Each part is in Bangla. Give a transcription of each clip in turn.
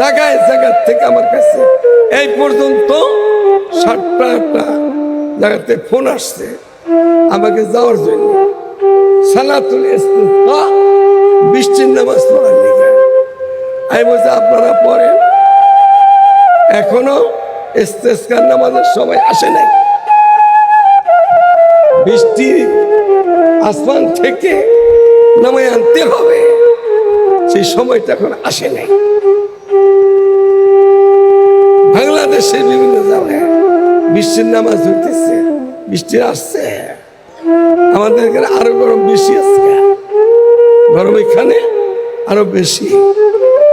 জায়গায় জায়গা থেকে আমার কাছে এই পর্যন্ত 7টা জায়গাতে ফোন আসছে আমাকে যাওয়ার জন্য সালাতুল ইস্তিসকা বৃষ্টির নামাজ পড়ার লিগে। আমি বলছি আপনারা পড়েন, এখনো ইস্তিসকার নামাজের সময় আসে নাই। বৃষ্টি আসমান থেকে নামায় আনতে হবে, সেই সময়টা এখন আসে নাই। বাংলাদেশের বিভিন্ন জায়গায় বৃষ্টির নামাজ হইতেছে, বৃষ্টি আসছে। আমাদের এখানে আরো গরম বেশি আছে, গরম এখানে আরো বেশি।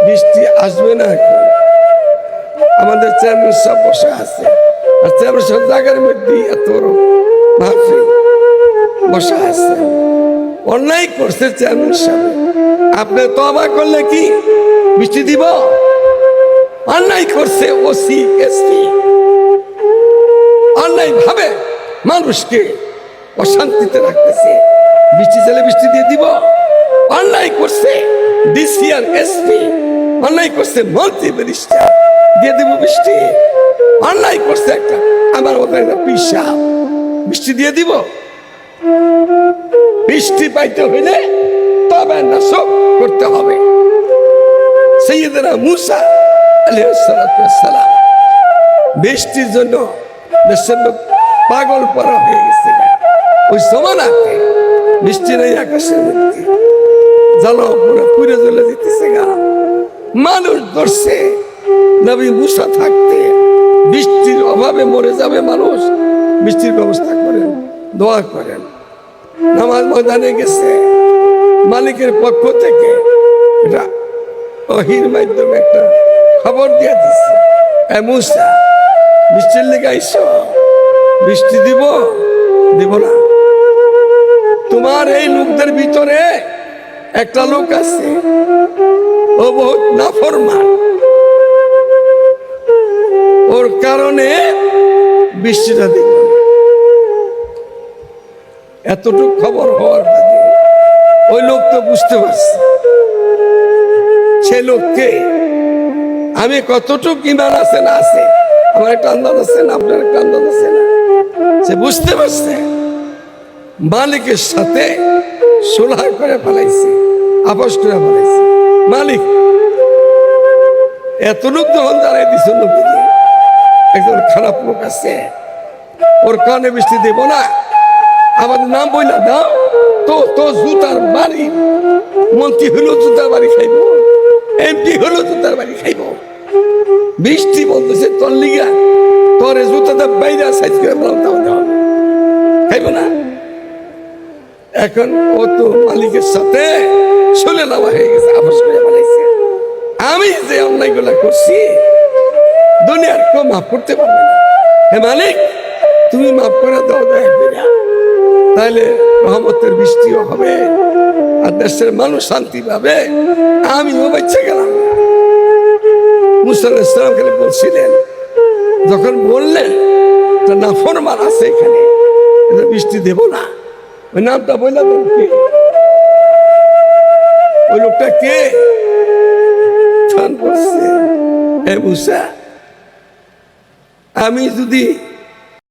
বৃষ্টি আসবে না এখন। আমাদের চেয়ারম্যান সব বসে আছে, আর চেয়ারম্যান সব জায়গার মধ্যে এত মাহফিল বসে আছে। অন্যায় করছে চেয়ারম্যান সাহেব। আপনি তওবা করলে কি বৃষ্টি দিব? অন্যায় করছে ওসি এসপি, অন্যায় ভাবে মানুষকে অশান্তিতে রাখতেছে। বৃষ্টি চাইলে বৃষ্টি দিয়ে দিব? অন্যায় করছে ডিসি আর এসপি, অন্যায় করছে মন্ত্রী ব্যারিস্টার, দিয়ে দিব বৃষ্টি? অন্যায় করছে একটা আমার মতো একটা পিসা, বৃষ্টি দিয়ে দিব? বৃষ্টি পাইতে হইলে তবে নাশক করতে হবে। সাইয়েদনা মুসা আলাইহিস সালাম বৃষ্টির জন্য দেশের লোক পাগল পরা হয়ে গেছে। ওই জমানাতে বৃষ্টি নেই, আকাশের মধ্যে জ্বালা পুরে জ্বলে যেতেছে গা। মানুষ ধরছে নবী মুসা থাকতে বৃষ্টির অভাবে মরে যাবে মানুষ, বৃষ্টির ব্যবস্থা করেন, দোয়া করেন। নামাজ ময়দানে গেছে, মালিকের পক্ষ থেকে এটা ওহীর মাধ্যমে একটা খবর দিয়ে দিচ্ছে, এ মুসা বৃষ্টির লেগে আইসো, বৃষ্টি দিব না। তোমার এই লোকদের ভিতরে একটা লোক আছে, ও বহুত নাফরমান, ওর কারণে বৃষ্টিটা দিব। এতটুকু খবর হওয়ার বাদে ওই লোক তো বুঝতে পারছে সে লোককে আমি কতটুকু ইমান আছে না আছে, আমার একটা আন্দাজ আছে না, আপনার একটা আন্দাজ আছে না। সে বুঝতে পারছে মালিকের সাথে সুলহ করে ফেলাইছে, আপোষ করে ফেলাইছে। মালিক এত লোক যখন দাঁড়াই দিচ্ছে, নবীজি একজন খারাপ লোক আছে, ওর কারণে বৃষ্টি দেব না, আমাদের নাম বইলা দাও তো। তো জুতার বাড়ি, মন্ত্রী হলো জুতার বাড়ি খাইব, এমপি হলো জুতার বাড়ি খাইব। বৃষ্টি বলতেছে তোর লিগা, তোর জুতাটা বাইরে সাইজ করে খাইব না। এখন ও তো মালিকের সাথে চলে নেওয়া হয়ে গেছে, আপোষ করে বলাইছে। আমি যে অন্যায় গুলা করছি দুনিয়ার কেউ মাফ করতে পারবে না। হে মালিক, তুমি মাফ করে দাও, দয়া করে, তাহলে রহমতের বৃষ্টিও হবে আর দেশের মানুষ শান্তি পাবে। আমিও বাচ্চা গেলাম। মুসা আলাইহিস সালাম খালি বলছিলেন, যখন বললেন নাফরমান আছে এখানে, বৃষ্টি দেব না, ওই নামটা বললাম কে, ওই লোকটা কে? বলছে, হে মুসা, আমি যদি